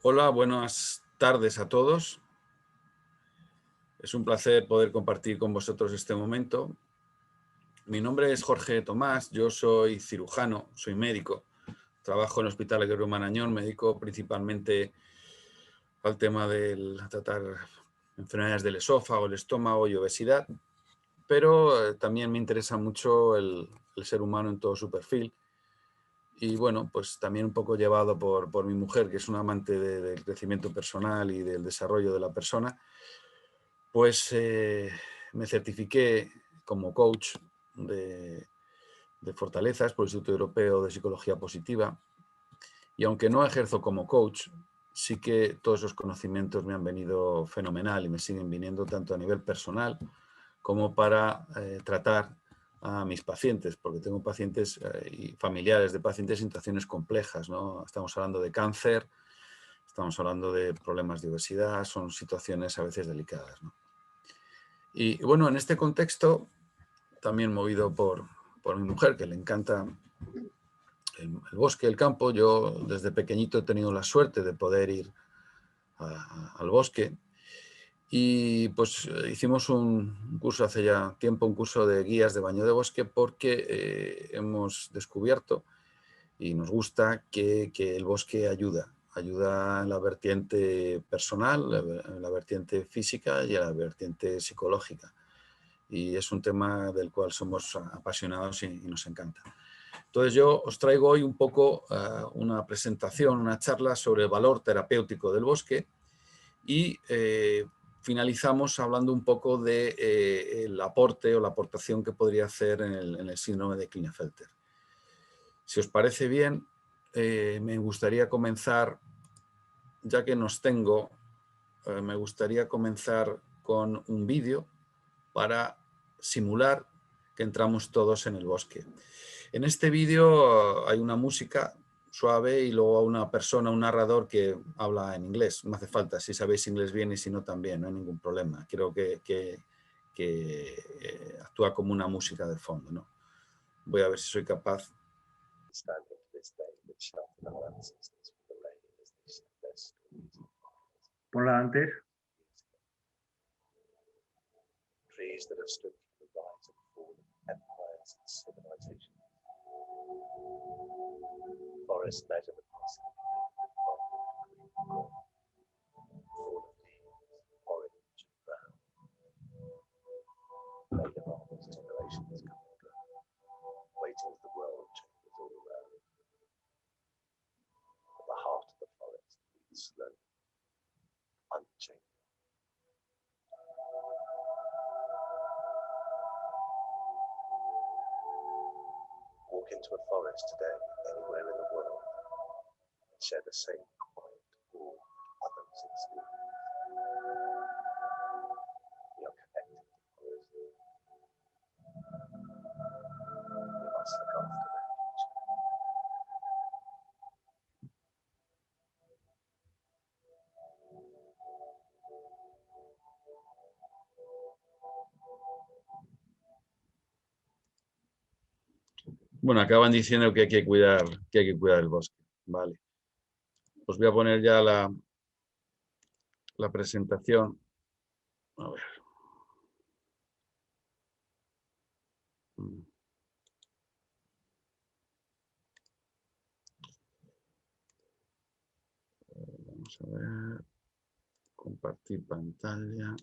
Hola, buenas tardes a todos. Es un placer poder compartir con vosotros este momento. Mi nombre es Jorge Tomás, yo soy cirujano, soy médico. Trabajo en el Hospital Gregorio Marañón, me dedico principalmente al tema de tratar enfermedades del esófago, el estómago y obesidad, pero también me interesa mucho el ser humano en todo su perfil. Y bueno, pues también un poco llevado por mi mujer, que es una amante del crecimiento personal y del desarrollo de la persona. Pues me certifiqué como coach de, de fortalezas por el Instituto Europeo de Psicología Positiva, y aunque no ejerzo como coach, sí que todos esos conocimientos me han venido fenomenal y me siguen viniendo tanto a nivel personal como para tratar a mis pacientes, porque tengo pacientes y familiares de pacientes en situaciones complejas, ¿no? Estamos hablando de cáncer, estamos hablando de problemas de obesidad, son situaciones a veces delicadas, ¿no? Y bueno, en este contexto, también movido por mi mujer, que le encanta el bosque, el campo, yo desde pequeñito he tenido la suerte de poder ir al bosque. Y pues hicimos un curso hace ya tiempo, un curso de guías de baño de bosque, porque hemos descubierto y nos gusta que el bosque ayuda en la vertiente personal, en la vertiente física y en la vertiente psicológica. Y es un tema del cual somos apasionados y nos encanta. Entonces yo os traigo hoy un poco una presentación, una charla sobre el valor terapéutico del bosque y finalizamos hablando un poco del aporte o la aportación que podría hacer en el síndrome de Klinefelter. Si os parece bien, me gustaría comenzar, ya que nos tengo, me gustaría comenzar con un vídeo para simular que entramos todos en el bosque. En este vídeo hay una música suave y luego una persona, un narrador que habla en inglés. No hace falta, si sabéis inglés bien y si no también, no hay ningún problema. Creo que actúa como una música de fondo, ¿no? Voy a ver si soy capaz. Ponla antes. Trees that have stood for the rise and fall of empires and civilizations. Forests measure the passing of years with green growth, full of leaves, orange and brown. Made of harvest generations come and go, waiting as the world changes all around. At the heart of the forest beats slowly, unchanging. Walk into a forest today, anywhere in the world, and share the same quiet awe others experience. We are connected to the forest. We must look after their future. Bueno, acaban diciendo que hay que cuidar el bosque. Vale. Os voy a poner ya la presentación. A ver. Vamos a ver. Compartir pantalla.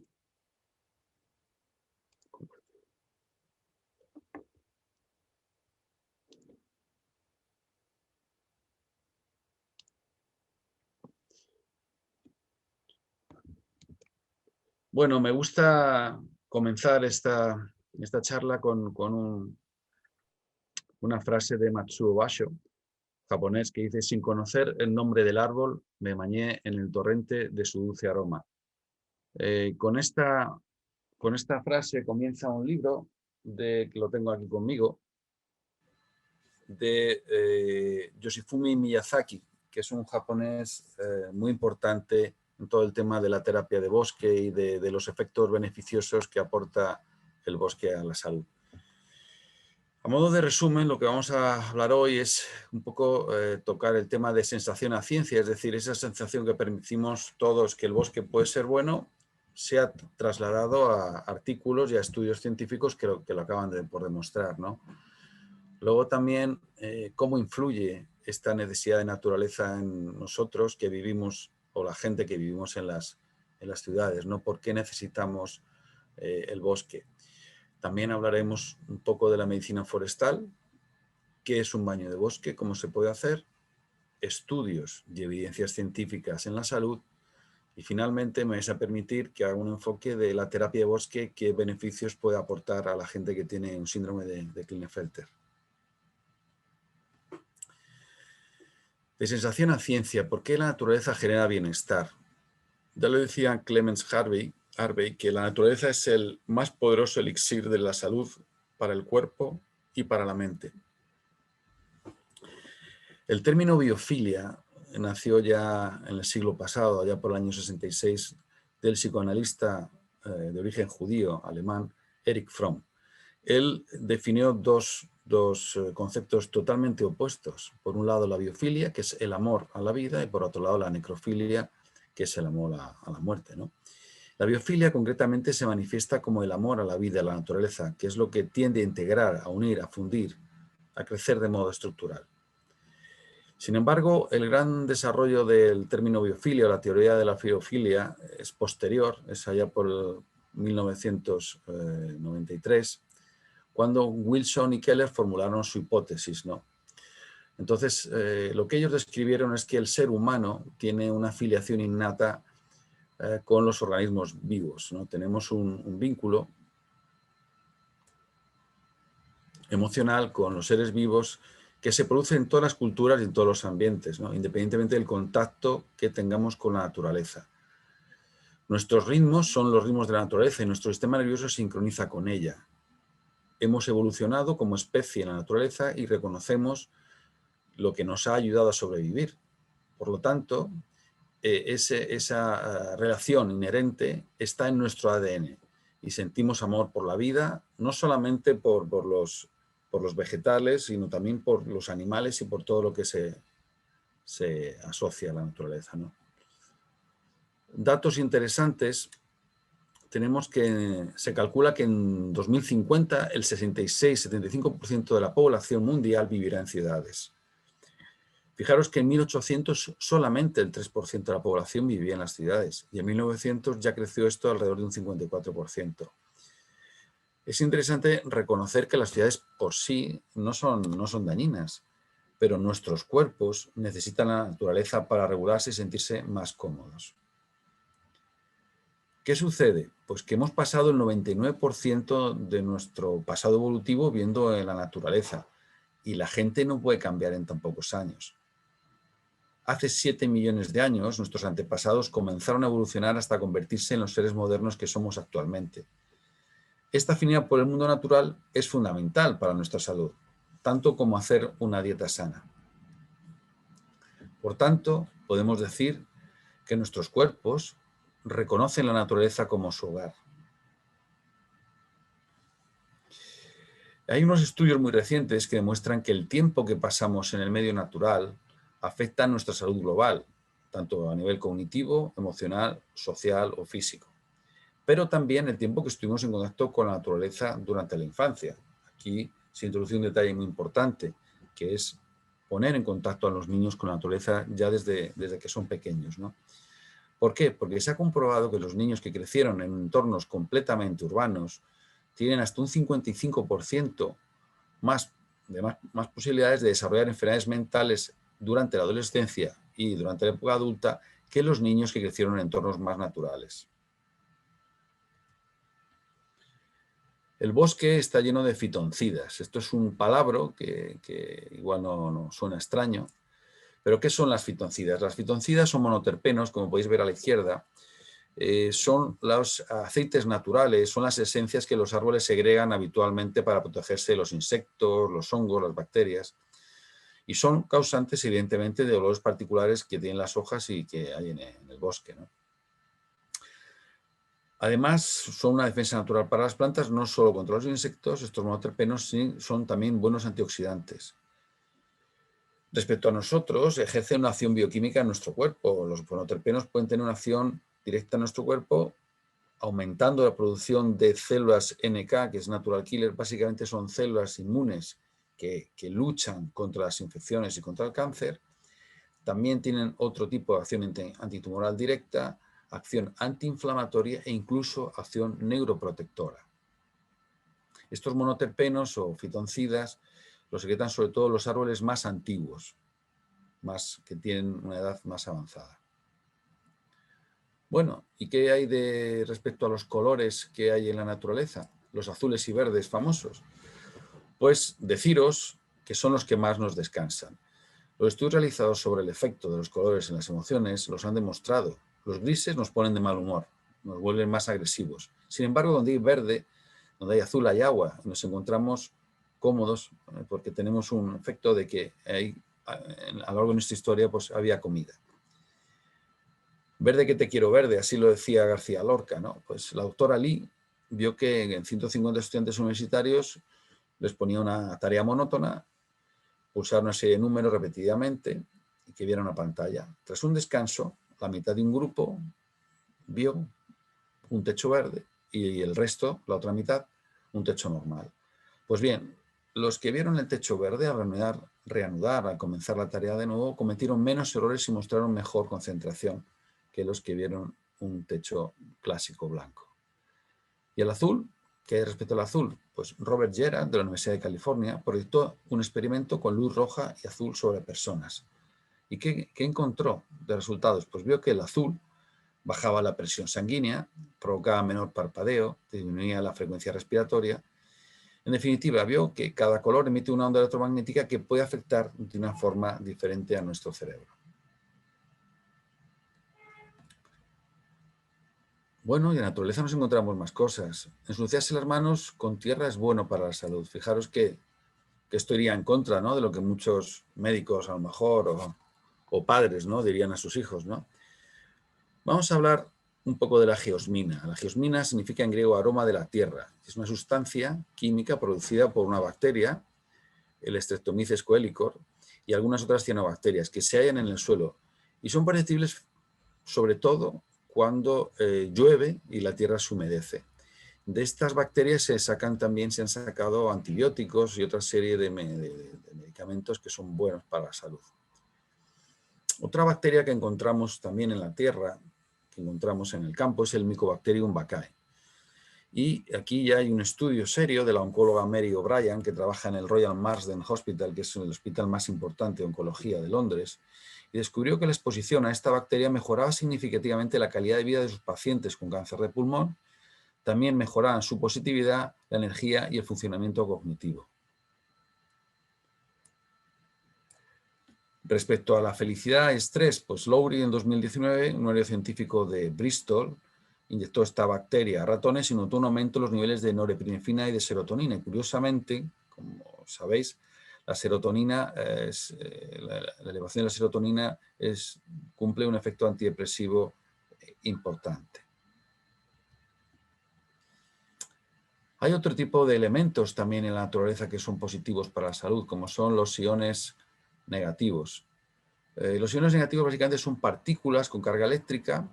Bueno, me gusta comenzar esta charla con una frase de Matsuo Basho, japonés, que dice: sin conocer el nombre del árbol, me bañé en el torrente de su dulce aroma. Con esta frase comienza un libro, que lo tengo aquí conmigo, de Yoshifumi Miyazaki, que es un japonés muy importante en todo el tema de la terapia de bosque y de los efectos beneficiosos que aporta el bosque a la salud. A modo de resumen, lo que vamos a hablar hoy es un poco tocar el tema de sensación a ciencia, es decir, esa sensación que permitimos todos que el bosque puede ser bueno, se ha trasladado a artículos y a estudios científicos que lo acaban por demostrar, ¿no? Luego también cómo influye esta necesidad de naturaleza en nosotros que vivimos, o la gente que vivimos en las ciudades, ¿no? ¿Por qué necesitamos el bosque? También hablaremos un poco de la medicina forestal, qué es un baño de bosque, cómo se puede hacer, estudios y evidencias científicas en la salud, y finalmente me vais a permitir que haga un enfoque de la terapia de bosque, qué beneficios puede aportar a la gente que tiene un síndrome de Klinefelter. De sensación a ciencia, ¿por qué la naturaleza genera bienestar? Ya lo decía Clemens Harvey, que la naturaleza es el más poderoso elixir de la salud para el cuerpo y para la mente. El término biofilia nació ya en el siglo pasado, allá por el año 66, del psicoanalista de origen judío alemán Erich Fromm. Él definió dos conceptos totalmente opuestos. Por un lado la biofilia, que es el amor a la vida, y por otro lado la necrofilia, que es el amor a la muerte, ¿no? La biofilia concretamente se manifiesta como el amor a la vida, a la naturaleza, que es lo que tiende a integrar, a unir, a fundir, a crecer de modo estructural. Sin embargo, el gran desarrollo del término biofilia o la teoría de la biofilia es posterior, es allá por 1993, cuando Wilson y Keller formularon su hipótesis, ¿no? Entonces, lo que ellos describieron es que el ser humano tiene una filiación innata con los organismos vivos, ¿no? Tenemos un vínculo emocional con los seres vivos que se produce en todas las culturas y en todos los ambientes, ¿no? Independientemente del contacto que tengamos con la naturaleza. Nuestros ritmos son los ritmos de la naturaleza y nuestro sistema nervioso se sincroniza con ella. Hemos evolucionado como especie en la naturaleza y reconocemos lo que nos ha ayudado a sobrevivir. Por lo tanto, esa relación inherente está en nuestro ADN y sentimos amor por la vida, no solamente por los vegetales, sino también por los animales y por todo lo que se asocia a la naturaleza, ¿no? Datos interesantes, tenemos que se calcula que en 2050 el 66-75% de la población mundial vivirá en ciudades. Fijaros que en 1800 solamente el 3% de la población vivía en las ciudades y en 1900 ya creció esto alrededor de un 54%. Es interesante reconocer que las ciudades por sí no son dañinas, pero nuestros cuerpos necesitan la naturaleza para regularse y sentirse más cómodos. ¿Qué sucede? Pues que hemos pasado el 99% de nuestro pasado evolutivo viendo en la naturaleza y la gente no puede cambiar en tan pocos años. Hace 7 millones de años, nuestros antepasados comenzaron a evolucionar hasta convertirse en los seres modernos que somos actualmente. Esta afinidad por el mundo natural es fundamental para nuestra salud, tanto como hacer una dieta sana. Por tanto, podemos decir que nuestros cuerpos reconocen la naturaleza como su hogar. Hay unos estudios muy recientes que demuestran que el tiempo que pasamos en el medio natural afecta a nuestra salud global, tanto a nivel cognitivo, emocional, social o físico. Pero también el tiempo que estuvimos en contacto con la naturaleza durante la infancia. Aquí se introduce un detalle muy importante, que es poner en contacto a los niños con la naturaleza ya desde que son pequeños, ¿no? ¿Por qué? Porque se ha comprobado que los niños que crecieron en entornos completamente urbanos tienen hasta un 55% más posibilidades de desarrollar enfermedades mentales durante la adolescencia y durante la época adulta que los niños que crecieron en entornos más naturales. El bosque está lleno de fitoncidas. Esto es un palabra que igual no suena extraño, pero ¿qué son las fitoncidas? Las fitoncidas son monoterpenos, como podéis ver a la izquierda. Son los aceites naturales, son las esencias que los árboles segregan habitualmente para protegerse de los insectos, los hongos, las bacterias, y son causantes evidentemente de olores particulares que tienen las hojas y que hay en el bosque, ¿no? Además, son una defensa natural para las plantas, no solo contra los insectos, estos monoterpenos son también buenos antioxidantes. Respecto a nosotros, ejercen una acción bioquímica en nuestro cuerpo. Los monoterpenos pueden tener una acción directa en nuestro cuerpo, aumentando la producción de células NK, que es Natural Killer. Básicamente son células inmunes que luchan contra las infecciones y contra el cáncer. También tienen otro tipo de acción antitumoral directa, acción antiinflamatoria e incluso acción neuroprotectora. Estos monoterpenos o fitoncidas los secretan sobre todo los árboles más antiguos, que tienen una edad más avanzada. Bueno, ¿y qué hay respecto a los colores que hay en la naturaleza? Los azules y verdes famosos. Pues deciros que son los que más nos descansan. Los estudios realizados sobre el efecto de los colores en las emociones los han demostrado. Los grises nos ponen de mal humor, nos vuelven más agresivos. Sin embargo, donde hay verde, donde hay azul, hay agua. Y nos encontramos cómodos porque tenemos un efecto de que a lo largo de nuestra historia pues, había comida. Verde que te quiero verde, así lo decía García Lorca, ¿no? Pues la doctora Lee vio que en 150 estudiantes universitarios les ponía una tarea monótona, pulsar una serie de números repetidamente y que viera una pantalla. Tras un descanso, la mitad de un grupo vio un techo verde y el resto, la otra mitad, un techo normal. Pues bien, los que vieron el techo verde al reanudar, al comenzar la tarea de nuevo, cometieron menos errores y mostraron mejor concentración que los que vieron un techo clásico blanco. ¿Y el azul? ¿Qué hay respecto al azul? Pues Robert Gerard, de la Universidad de California, proyectó un experimento con luz roja y azul sobre personas. ¿Y qué encontró de resultados? Pues vio que el azul bajaba la presión sanguínea, provocaba menor parpadeo, disminuía la frecuencia respiratoria. En definitiva, vio que cada color emite una onda electromagnética que puede afectar de una forma diferente a nuestro cerebro. Bueno, y en la naturaleza nos encontramos más cosas. Ensuciarse las manos con tierra es bueno para la salud. Fijaros que esto iría en contra, ¿no?, de lo que muchos médicos a lo mejor o padres, ¿no?, dirían a sus hijos, ¿no? Vamos a hablar un poco de la geosmina. La geosmina significa en griego aroma de la tierra. Es una sustancia química producida por una bacteria, el Streptomyces coelicor, y algunas otras cianobacterias que se hallan en el suelo y son perceptibles sobre todo cuando llueve y la tierra se humedece. De estas bacterias se han sacado antibióticos y otra serie de medicamentos que son buenos para la salud. Otra bacteria que encontramos también en la tierra, que encontramos en el campo, es el Mycobacterium vaccae. Y aquí ya hay un estudio serio de la oncóloga Mary O'Brien, que trabaja en el Royal Marsden Hospital, que es el hospital más importante de oncología de Londres, y descubrió que la exposición a esta bacteria mejoraba significativamente la calidad de vida de sus pacientes con cáncer de pulmón. También mejoraban su positividad, la energía y el funcionamiento cognitivo. Respecto a la felicidad y estrés, pues Lowry en 2019, un neurocientífico de Bristol, inyectó esta bacteria a ratones y notó un aumento en los niveles de norepinefrina y de serotonina. Y curiosamente, como sabéis, la serotonina, la elevación de la serotonina cumple un efecto antidepresivo importante. Hay otro tipo de elementos también en la naturaleza que son positivos para la salud, como son los iones negativos. Los iones negativos básicamente son partículas con carga eléctrica.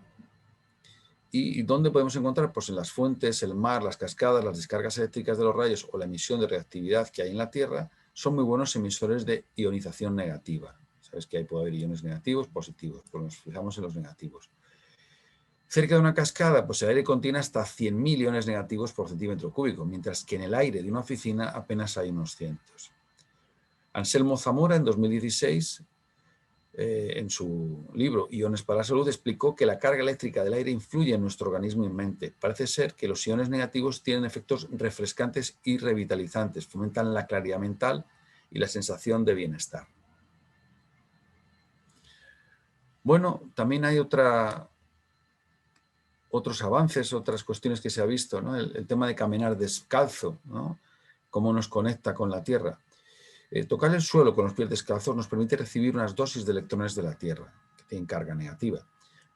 ¿Y dónde podemos encontrar? Pues en las fuentes, el mar, las cascadas, las descargas eléctricas de los rayos o la emisión de reactividad que hay en la Tierra son muy buenos emisores de ionización negativa. Sabes que puede haber iones negativos, positivos, pues nos fijamos en los negativos. Cerca de una cascada, pues el aire contiene hasta 100.000 iones negativos por centímetro cúbico, mientras que en el aire de una oficina apenas hay unos cientos. Anselmo Zamora, en 2016, en su libro Iones para la Salud, explicó que la carga eléctrica del aire influye en nuestro organismo y mente. Parece ser que los iones negativos tienen efectos refrescantes y revitalizantes, fomentan la claridad mental y la sensación de bienestar. Bueno, también hay otros avances, otras cuestiones que se ha visto, ¿no? El tema de caminar descalzo, ¿no?, cómo nos conecta con la Tierra. Tocar el suelo con los pies descalzos nos permite recibir unas dosis de electrones de la Tierra, que tienen carga negativa.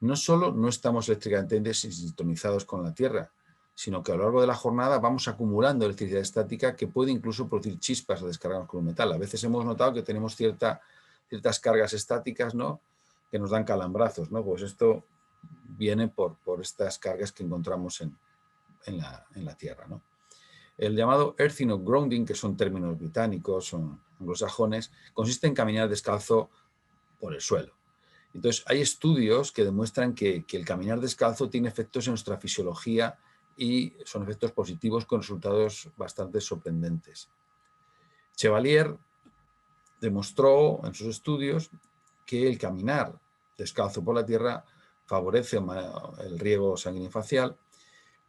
no solo no estamos eléctricamente sintonizados con la Tierra, sino que a lo largo de la jornada vamos acumulando electricidad estática que puede incluso producir chispas al descargarnos con un metal. A veces hemos notado que tenemos ciertas cargas estáticas, ¿no?, que nos dan calambrazos, ¿no? Pues esto viene por estas cargas que encontramos en la Tierra, ¿no? El llamado earthing o grounding, que son términos británicos, son anglosajones, consiste en caminar descalzo por el suelo. Entonces, hay estudios que demuestran que el caminar descalzo tiene efectos en nuestra fisiología y son efectos positivos con resultados bastante sorprendentes. Chevalier demostró en sus estudios que el caminar descalzo por la tierra favorece el riego sanguíneo facial,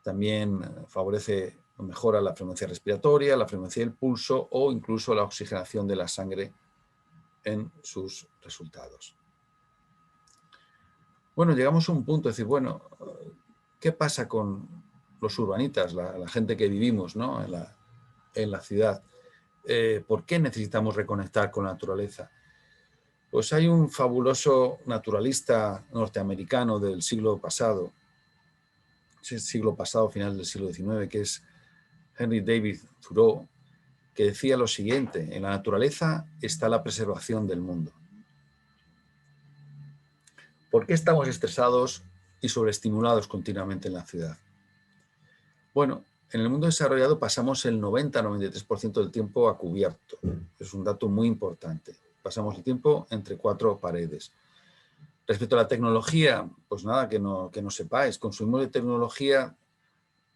también favorece o mejora la frecuencia respiratoria, la frecuencia del pulso o incluso la oxigenación de la sangre en sus resultados. Bueno, llegamos a un punto de decir, bueno, ¿qué pasa con los urbanitas, la gente que vivimos, ¿no?, en la ciudad? ¿Por qué necesitamos reconectar con la naturaleza? Pues hay un fabuloso naturalista norteamericano del siglo pasado, final del siglo XIX, que es Henry David Thoreau, que decía lo siguiente: en la naturaleza está la preservación del mundo. ¿Por qué estamos estresados y sobreestimulados continuamente en la ciudad? Bueno, en el mundo desarrollado pasamos el 90-93% del tiempo a cubierto. Es un dato muy importante. Pasamos el tiempo entre cuatro paredes. Respecto a la tecnología, pues nada, que no sepáis. Consumimos de tecnología.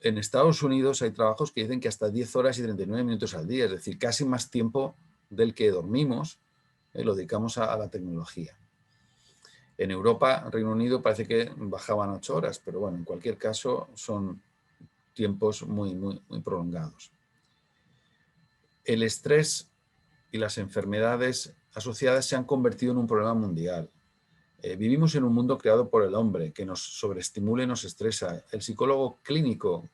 En Estados Unidos hay trabajos que dicen que hasta 10 horas y 39 minutos al día, es decir, casi más tiempo del que dormimos, lo dedicamos a la tecnología. En Europa, Reino Unido, parece que bajaban 8 horas, pero bueno, en cualquier caso son tiempos muy prolongados. El estrés y las enfermedades asociadas se han convertido en un problema mundial. Vivimos en un mundo creado por el hombre que nos sobreestimula y nos estresa. El psicólogo clínico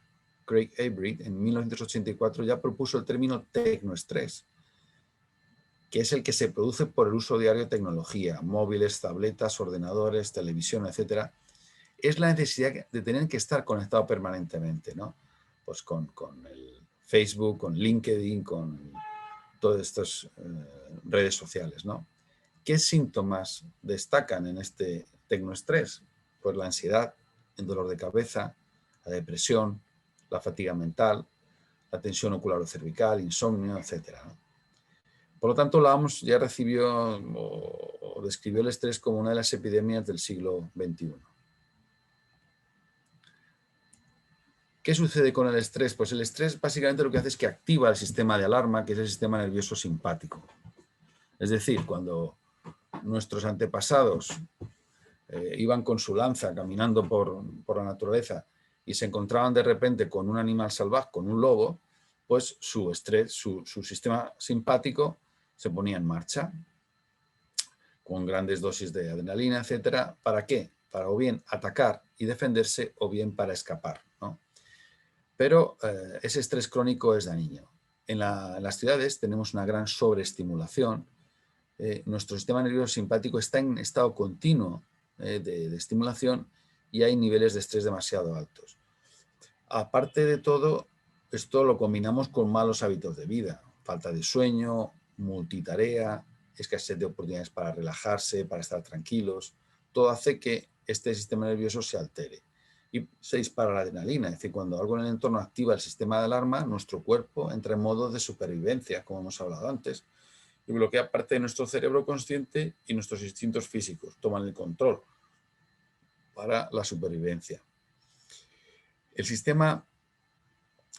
Craig Avery en 1984 ya propuso el término tecnoestrés, que es el que se produce por el uso diario de tecnología, móviles, tabletas, ordenadores, televisión, etc. Es la necesidad de tener que estar conectado permanentemente, ¿no? Pues con el Facebook, con LinkedIn, con todas estas redes sociales, ¿no? ¿Qué síntomas destacan en este tecnoestrés? Pues la ansiedad, el dolor de cabeza, la depresión, la fatiga mental, la tensión ocular-cervical, insomnio, etc., ¿no? Por lo tanto, la OMS ya recibió o describió el estrés como una de las epidemias del siglo XXI. ¿Qué sucede con el estrés? Pues el estrés básicamente lo que hace es que activa el sistema de alarma, que es el sistema nervioso simpático. Es decir, cuando nuestros antepasados iban con su lanza caminando por la naturaleza y se encontraban de repente con un animal salvaje, con un lobo, pues su estrés, su sistema simpático se ponía en marcha con grandes dosis de adrenalina, etcétera. ¿Para qué? Para o bien atacar y defenderse o bien para escapar, ¿no? Pero ese estrés crónico es dañino. En las ciudades tenemos una gran sobreestimulación. Nuestro sistema nervioso simpático está en estado continuo de estimulación y hay niveles de estrés demasiado altos. Aparte de todo, esto lo combinamos con malos hábitos de vida, falta de sueño, multitarea, escasez de oportunidades para relajarse, para estar tranquilos. Todo hace que este sistema nervioso se altere y se dispara la adrenalina. Es decir, cuando algo en el entorno activa el sistema de alarma, nuestro cuerpo entra en modo de supervivencia, como hemos hablado antes, y bloquea parte de nuestro cerebro consciente y nuestros instintos físicos toman el control para la supervivencia. El sistema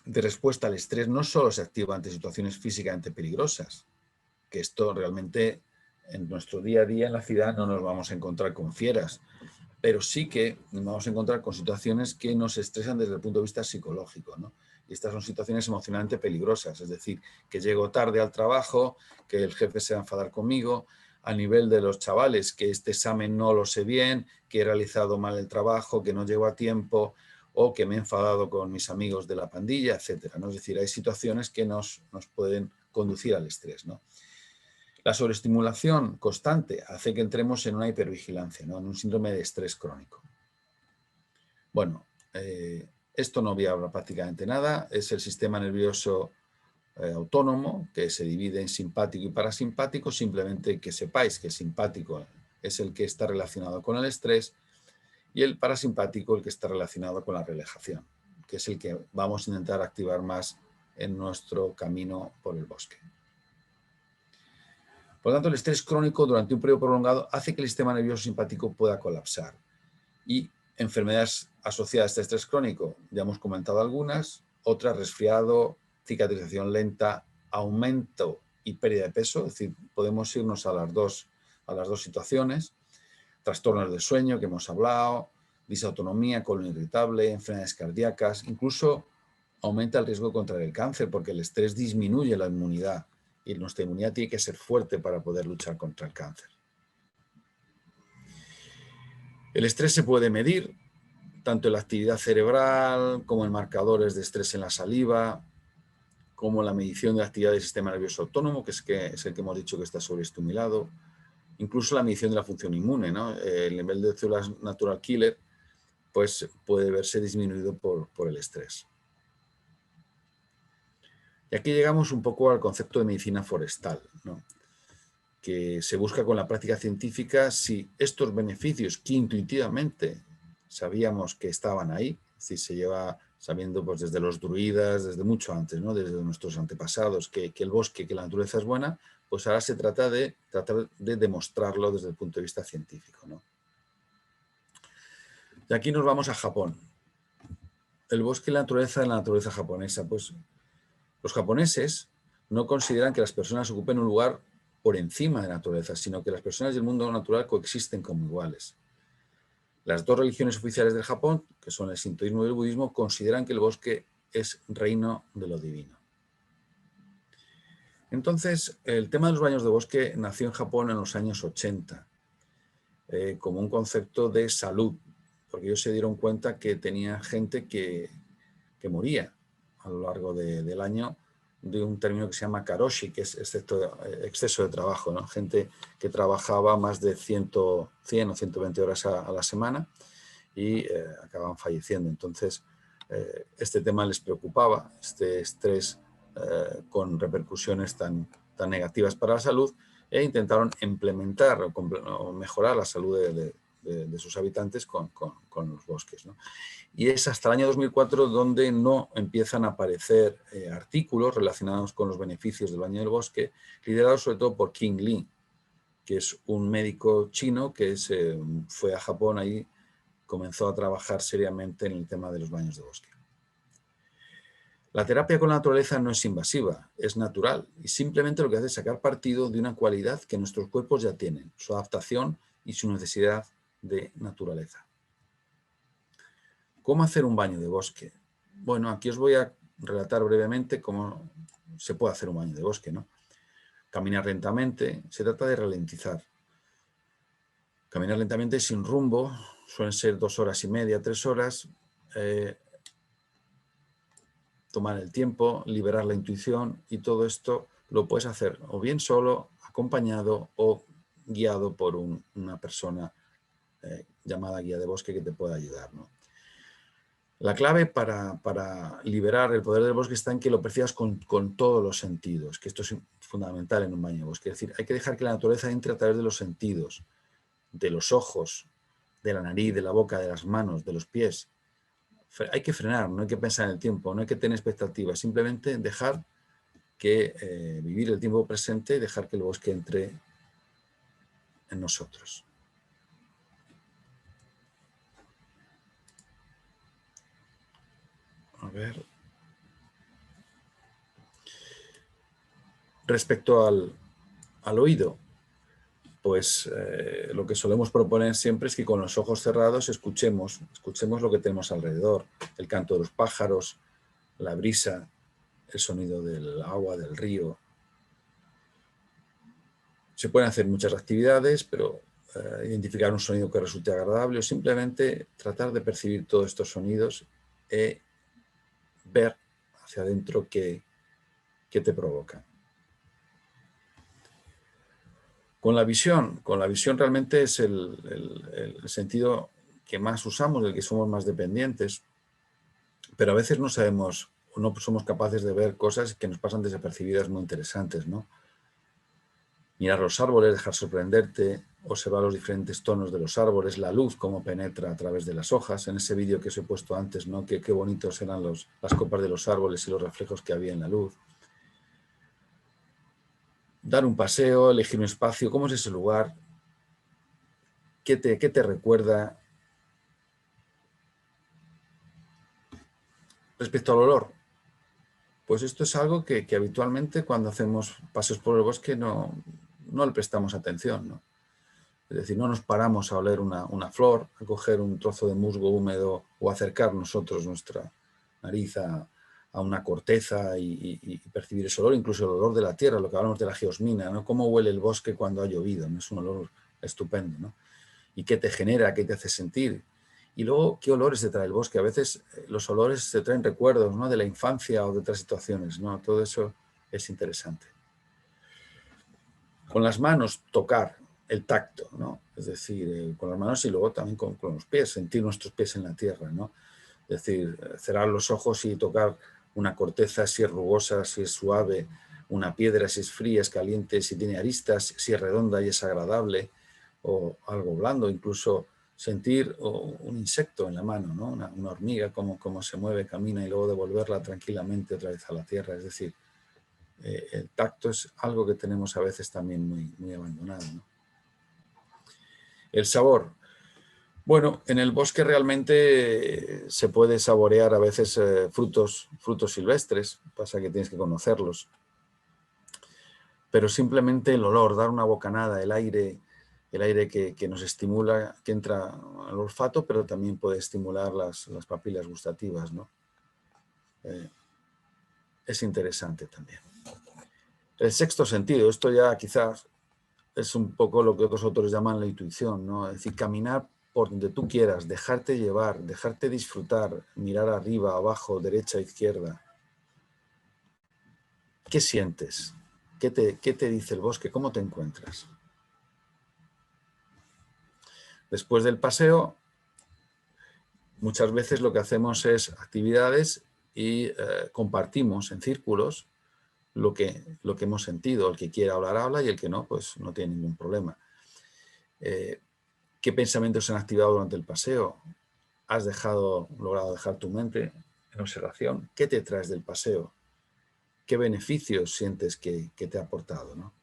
de respuesta al estrés no solo se activa ante situaciones físicamente peligrosas, que esto realmente en nuestro día a día en la ciudad no nos vamos a encontrar con fieras, pero sí que nos vamos a encontrar con situaciones que nos estresan desde el punto de vista psicológico, ¿no? Y estas son situaciones emocionalmente peligrosas, es decir, que llego tarde al trabajo, que el jefe se va a enfadar conmigo, a nivel de los chavales, que este examen no lo sé bien, que he realizado mal el trabajo, que no llego a tiempo, o que me he enfadado con mis amigos de la pandilla, etcétera, ¿no? Es decir, hay situaciones que nos pueden conducir al estrés, ¿no? La sobreestimulación constante hace que entremos en una hipervigilancia, ¿no? En un síndrome de estrés crónico. Bueno, esto no voy a hablar prácticamente nada. Es el sistema nervioso autónomo, que se divide en simpático y parasimpático. Simplemente que sepáis que el simpático es el que está relacionado con el estrés y el parasimpático el que está relacionado con la relajación, que es el que vamos a intentar activar más en nuestro camino por el bosque. Por lo tanto, el estrés crónico durante un periodo prolongado hace que el sistema nervioso simpático pueda colapsar. Y enfermedades asociadas a este estrés crónico, ya hemos comentado algunas, otras: resfriado, cicatrización lenta, aumento y pérdida de peso, es decir, podemos irnos a las dos situaciones, trastornos del sueño que hemos hablado, disautonomía, colon irritable, enfermedades cardíacas, incluso aumenta el riesgo de contraer el cáncer porque el estrés disminuye la inmunidad y nuestra inmunidad tiene que ser fuerte para poder luchar contra el cáncer. El estrés se puede medir tanto en la actividad cerebral como en marcadores de estrés en la saliva, como la medición de la actividad del sistema nervioso autónomo, que es el que hemos dicho que está sobreestimulado, incluso la medición de la función inmune, ¿no? El nivel de células natural killer pues, puede verse disminuido por el estrés. Y aquí llegamos un poco al concepto de medicina forestal, ¿no? Que se busca con la práctica científica si estos beneficios que intuitivamente sabíamos que estaban ahí, si se lleva sabiendo pues, desde los druidas, desde mucho antes, ¿no? Desde nuestros antepasados, que el bosque, que la naturaleza es buena, pues ahora se trata de tratar de demostrarlo desde el punto de vista científico, ¿no? Y aquí nos vamos a Japón. El bosque y la naturaleza japonesa. Pues los japoneses no consideran que las personas ocupen un lugar por encima de la naturaleza, sino que las personas y el mundo natural coexisten como iguales. Las dos religiones oficiales del Japón, que son el sintoísmo y el budismo, consideran que el bosque es reino de lo divino. Entonces, el tema de los baños de bosque nació en Japón en los años 80, como un concepto de salud, porque ellos se dieron cuenta que tenía gente que moría a lo largo del año de un término que se llama karoshi, que es exceso de trabajo, ¿no? Gente que trabajaba más de 100 o 120 horas a la semana y acababan falleciendo. Entonces, este tema les preocupaba, este estrés con repercusiones tan negativas para la salud, e intentaron implementar o mejorar la salud de sus habitantes con los bosques, ¿no? Y es hasta el año 2004 donde no empiezan a aparecer artículos relacionados con los beneficios del baño del bosque, liderados sobre todo por King Lee, que es un médico chino que fue a Japón, ahí comenzó a trabajar seriamente en el tema de los baños de bosque. La terapia con la naturaleza no es invasiva, es natural y simplemente lo que hace es sacar partido de una cualidad que nuestros cuerpos ya tienen, su adaptación y su necesidad de naturaleza. ¿Cómo hacer un baño de bosque? Bueno, aquí os voy a relatar brevemente cómo se puede hacer un baño de bosque, ¿no? Caminar lentamente, se trata de ralentizar. Caminar lentamente sin rumbo, suelen ser 2 horas y media, 3 horas. Tomar el tiempo, liberar la intuición, y todo esto lo puedes hacer o bien solo, acompañado o guiado por una persona llamada guía de bosque que te pueda ayudar, ¿no? La clave para liberar el poder del bosque está en que lo percibas con todos los sentidos, que esto es fundamental en un baño de bosque. Es decir, hay que dejar que la naturaleza entre a través de los sentidos, de los ojos, de la nariz, de la boca, de las manos, de los pies. Hay que frenar, no hay que pensar en el tiempo, no hay que tener expectativas, simplemente dejar que vivir el tiempo presente y dejar que el bosque entre en nosotros. A ver. Respecto al oído, pues lo que solemos proponer siempre es que con los ojos cerrados escuchemos lo que tenemos alrededor, el canto de los pájaros, la brisa, el sonido del agua, del río. Se pueden hacer muchas actividades, pero identificar un sonido que resulte agradable o simplemente tratar de percibir todos estos sonidos y ver hacia adentro qué te provocan. Con la visión realmente es el sentido que más usamos, del que somos más dependientes, pero a veces no sabemos o no somos capaces de ver cosas que nos pasan desapercibidas muy interesantes, ¿no? Mirar los árboles, dejar sorprenderte, observar los diferentes tonos de los árboles, la luz, cómo penetra a través de las hojas. En ese vídeo que os he puesto antes, ¿no? Qué bonitos eran las copas de los árboles y los reflejos que había en la luz. Dar un paseo, elegir un espacio, ¿cómo es ese lugar? ¿Qué te recuerda? Respecto al olor, pues esto es algo que habitualmente cuando hacemos paseos por el bosque no le prestamos atención, ¿no? Es decir, no nos paramos a oler una flor, a coger un trozo de musgo húmedo o acercar nosotros nuestra nariz a una corteza y percibir ese olor, incluso el olor de la tierra, lo que hablamos de la geosmina, ¿no? Cómo huele el bosque cuando ha llovido, ¿no? Es un olor estupendo, ¿no? Y qué te genera, qué te hace sentir. Y luego, ¿qué olores te trae el bosque? A veces los olores te traen recuerdos, ¿no? De la infancia o de otras situaciones, ¿no? Todo eso es interesante. Con las manos, tocar, el tacto, ¿no? Es decir, con las manos y luego también con los pies, sentir nuestros pies en la tierra, ¿no? Es decir, cerrar los ojos y tocar una corteza, si es rugosa, si es suave, una piedra, si es fría, es caliente, si tiene aristas, si es redonda y es agradable, o algo blando, incluso sentir un insecto en la mano, ¿no? Una hormiga, cómo se mueve, camina y luego devolverla tranquilamente otra vez a la tierra. Es decir, el tacto es algo que tenemos a veces también muy abandonado, ¿no? El sabor. Bueno, en el bosque realmente se puede saborear a veces frutos silvestres, pasa que tienes que conocerlos. Pero simplemente el olor, dar una bocanada, el aire que nos estimula, que entra al olfato, pero también puede estimular las papilas gustativas, ¿no? Es interesante también. El sexto sentido, esto ya quizás es un poco lo que otros autores llaman la intuición, ¿no? Es decir, caminar por donde tú quieras, dejarte llevar, dejarte disfrutar, mirar arriba, abajo, derecha, izquierda. ¿Qué sientes? ¿Qué te dice el bosque? ¿Cómo te encuentras? Después del paseo, muchas veces lo que hacemos es actividades y compartimos en círculos lo que hemos sentido. El que quiera hablar, habla, y el que no, pues no tiene ningún problema. ¿Qué pensamientos se han activado durante el paseo? ¿Has logrado dejar tu mente en observación? ¿Qué te traes del paseo? ¿Qué beneficios sientes que te ha aportado, ¿no?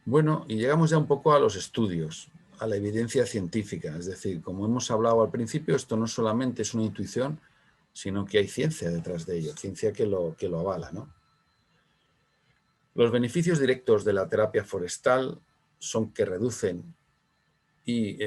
Bueno, y llegamos ya un poco a los estudios, a la evidencia científica. Es decir, como hemos hablado al principio, esto no solamente es una intuición, sino que hay ciencia detrás de ello, ciencia que lo avala, ¿no? Los beneficios directos de la terapia forestal son que reducen y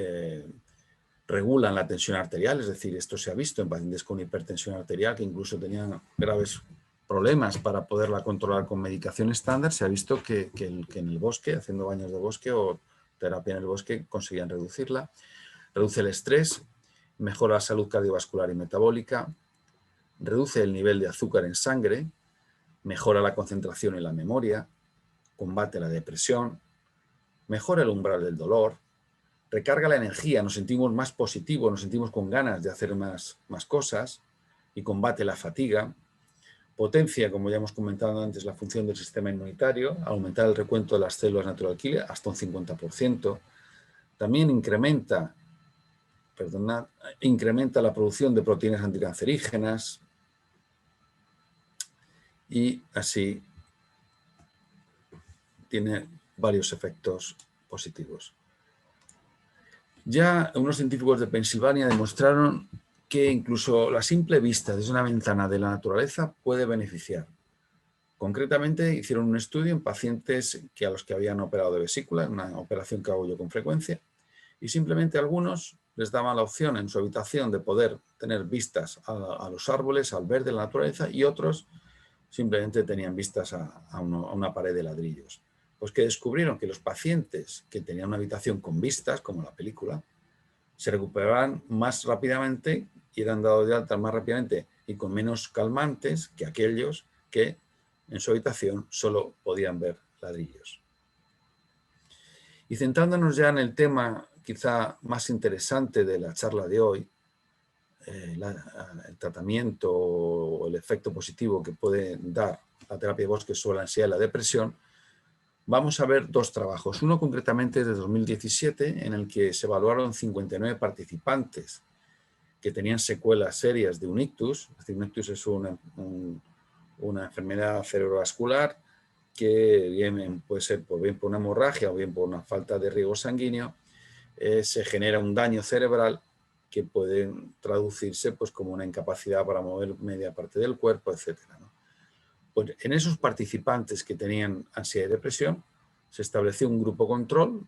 regulan la tensión arterial, es decir, esto se ha visto en pacientes con hipertensión arterial que incluso tenían graves problemas para poderla controlar con medicación estándar. Se ha visto que en el bosque, haciendo baños de bosque o terapia en el bosque, conseguían reducirla. Reduce el estrés, mejora la salud cardiovascular y metabólica, reduce el nivel de azúcar en sangre, mejora la concentración y la memoria, combate la depresión, mejora el umbral del dolor, recarga la energía, nos sentimos más positivos, nos sentimos con ganas de hacer más cosas y combate la fatiga. Potencia, como ya hemos comentado antes, la función del sistema inmunitario, aumentar el recuento de las células natural killer hasta un 50%. También incrementa la producción de proteínas anticancerígenas y así tiene varios efectos positivos. Ya unos científicos de Pensilvania demostraron que incluso la simple vista desde una ventana de la naturaleza puede beneficiar. Concretamente, hicieron un estudio en pacientes a los que habían operado de vesícula, una operación que hago yo con frecuencia, y simplemente a algunos les daban la opción en su habitación de poder tener vistas a los árboles, al verde, la naturaleza, y otros simplemente tenían vistas a una pared de ladrillos. Pues que descubrieron que los pacientes que tenían una habitación con vistas, como la película, se recuperaban más rápidamente y eran dados de alta más rápidamente y con menos calmantes que aquellos que en su habitación solo podían ver ladrillos. Y centrándonos ya en el tema quizá más interesante de la charla de hoy, el tratamiento o el efecto positivo que puede dar la terapia de bosque sobre la ansiedad y la depresión, vamos a ver dos trabajos. Uno concretamente de 2017, en el que se evaluaron 59 participantes que tenían secuelas serias de un ictus. Es decir, un ictus es una enfermedad cerebrovascular que bien puede ser bien por una hemorragia o bien por una falta de riego sanguíneo. Se genera un daño cerebral que puede traducirse pues, como una incapacidad para mover media parte del cuerpo, etc. ¿no? Pues en esos participantes que tenían ansiedad y depresión, se estableció un grupo control,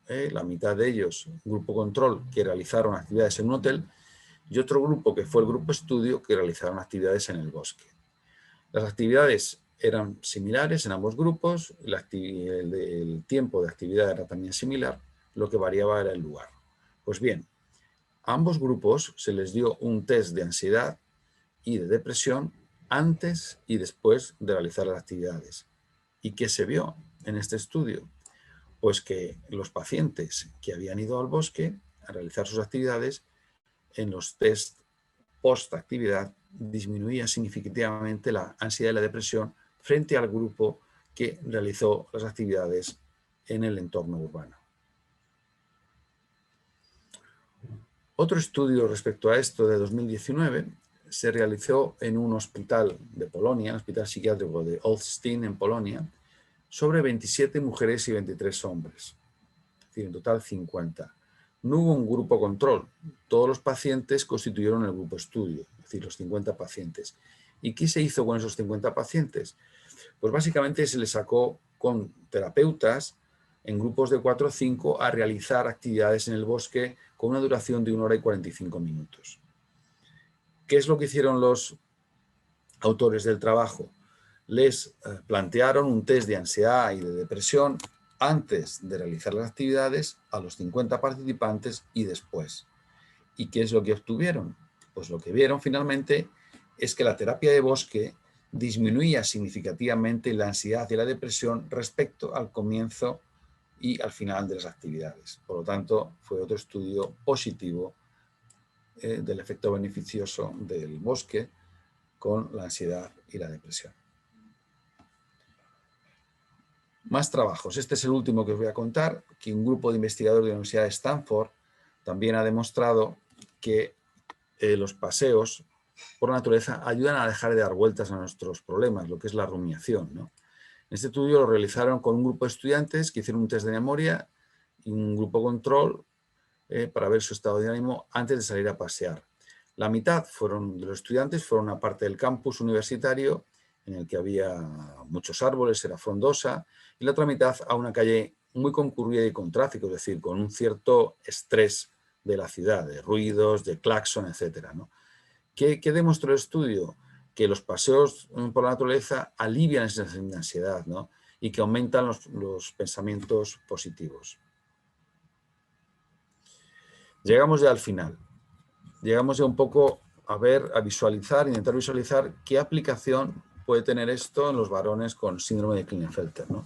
la mitad de ellos, un grupo control que realizaron actividades en un hotel, y otro grupo que fue el grupo estudio que realizaron actividades en el bosque. Las actividades eran similares en ambos grupos, el tiempo de actividad era también similar, lo que variaba era el lugar. Pues bien, a ambos grupos se les dio un test de ansiedad y de depresión antes y después de realizar las actividades. ¿Y qué se vio en este estudio? Pues que los pacientes que habían ido al bosque a realizar sus actividades, en los test post-actividad disminuía significativamente la ansiedad y la depresión frente al grupo que realizó las actividades en el entorno urbano. Otro estudio respecto a esto de 2019 se realizó en un hospital de Polonia, el hospital psiquiátrico de Olsztyn en Polonia, sobre 27 mujeres y 23 hombres, es decir, en total 50. No hubo un grupo control, todos los pacientes constituyeron el grupo estudio, es decir, los 50 pacientes. ¿Y qué se hizo con esos 50 pacientes? Pues básicamente se les sacó con terapeutas en grupos de 4 o 5 a realizar actividades en el bosque con una duración de 1 hora y 45 minutos. ¿Qué es lo que hicieron los autores del trabajo? Les plantearon un test de ansiedad y de depresión antes de realizar las actividades a los 50 participantes y después. ¿Y qué es lo que obtuvieron? Pues lo que vieron finalmente es que la terapia de bosque disminuía significativamente la ansiedad y la depresión respecto al comienzo y al final de las actividades. Por lo tanto, fue otro estudio positivo del efecto beneficioso del bosque con la ansiedad y la depresión. Más trabajos. Este es el último que os voy a contar, que un grupo de investigadores de la Universidad de Stanford también ha demostrado que los paseos por la naturaleza ayudan a dejar de dar vueltas a nuestros problemas, lo que es la rumiación, ¿no? Este estudio lo realizaron con un grupo de estudiantes que hicieron un test de memoria y un grupo control para ver su estado de ánimo antes de salir a pasear. La mitad de los estudiantes fueron a parte del campus universitario en el que había muchos árboles, era frondosa, y la otra mitad a una calle muy concurrida y con tráfico, es decir, con un cierto estrés de la ciudad, de ruidos, de claxon, etc. ¿no? ¿Qué demostró el estudio? Que los paseos por la naturaleza alivian esa sensación de ansiedad, ¿no? Y que aumentan los pensamientos positivos. Llegamos ya al final. Llegamos ya un poco a visualizar, intentar visualizar qué aplicación puede tener esto en los varones con síndrome de Klinefelter, ¿no?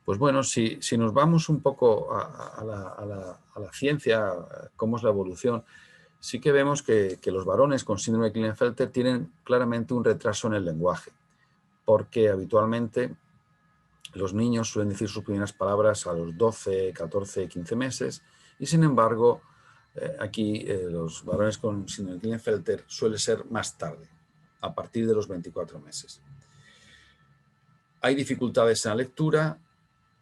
Pues bueno, si nos vamos un poco a la ciencia, cómo es la evolución, sí que vemos que los varones con síndrome de Klinefelter tienen claramente un retraso en el lenguaje, porque habitualmente los niños suelen decir sus primeras palabras a los 12, 14, 15 meses, y sin embargo, aquí los varones con síndrome de Klinefelter suele ser más tarde, a partir de los 24 meses. Hay dificultades en la lectura,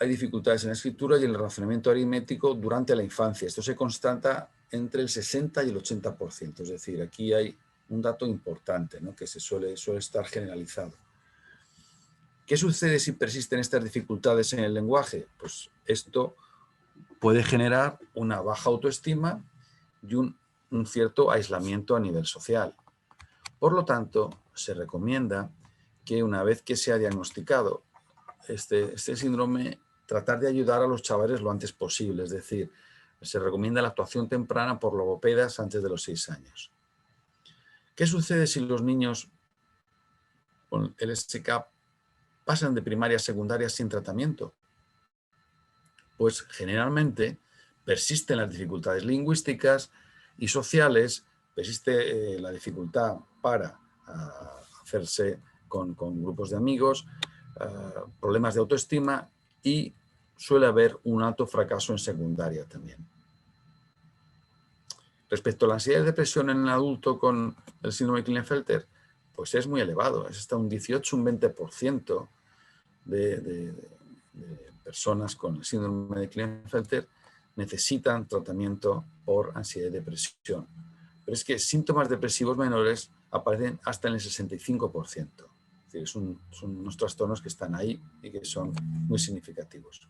hay dificultades en la escritura y en el razonamiento aritmético durante la infancia. Esto se constata entre el 60 y el 80%, es decir, aquí hay un dato importante, ¿no? Que suele estar generalizado. ¿Qué sucede si persisten estas dificultades en el lenguaje? Pues esto puede generar una baja autoestima y un cierto aislamiento a nivel social. Por lo tanto, se recomienda que una vez que se ha diagnosticado este síndrome, tratar de ayudar a los chavales lo antes posible, es decir, se recomienda la actuación temprana por logopedas antes de los 6 años. ¿Qué sucede si los niños con el SK pasan de primaria a secundaria sin tratamiento? pues generalmente persisten las dificultades lingüísticas y sociales, persiste la dificultad para hacerse con grupos de amigos, problemas de autoestima y suele haber un alto fracaso en secundaria también. Respecto a la ansiedad y depresión en el adulto con el síndrome de Klinefelter, pues es muy elevado, es hasta un 18, un 20% de personas con el síndrome de Klinefelter necesitan tratamiento por ansiedad y depresión. Pero es que síntomas depresivos menores aparecen hasta en el 65%. Es decir, son unos trastornos que están ahí y que son muy significativos.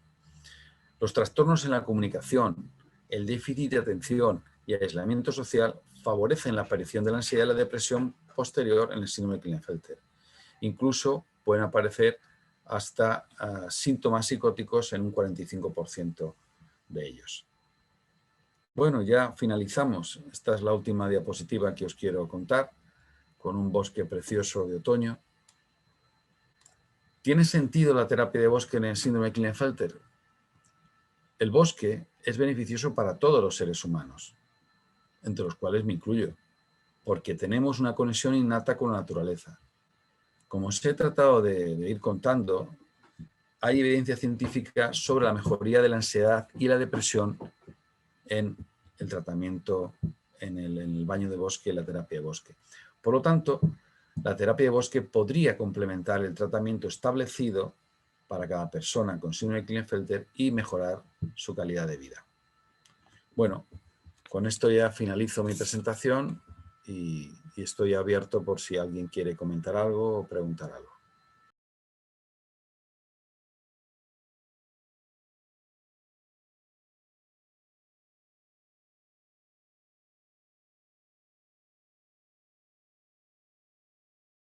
Los trastornos en la comunicación, el déficit de atención y el aislamiento social favorecen la aparición de la ansiedad y la depresión posterior en el síndrome de Klinefelter. Incluso pueden aparecer hasta síntomas psicóticos en un 45% de ellos. Bueno, ya finalizamos. Esta es la última diapositiva que os quiero contar, con un bosque precioso de otoño. ¿Tiene sentido la terapia de bosque en el síndrome de Klinefelter? El bosque es beneficioso para todos los seres humanos, entre los cuales me incluyo, porque tenemos una conexión innata con la naturaleza. Como os he tratado de ir contando, hay evidencia científica sobre la mejoría de la ansiedad y la depresión en el tratamiento, en el baño de bosque y la terapia de bosque. Por lo tanto, la terapia de bosque podría complementar el tratamiento establecido para cada persona con síndrome de Klinefelter y mejorar su calidad de vida. Bueno, con esto ya finalizo mi presentación y estoy abierto por si alguien quiere comentar algo o preguntar algo.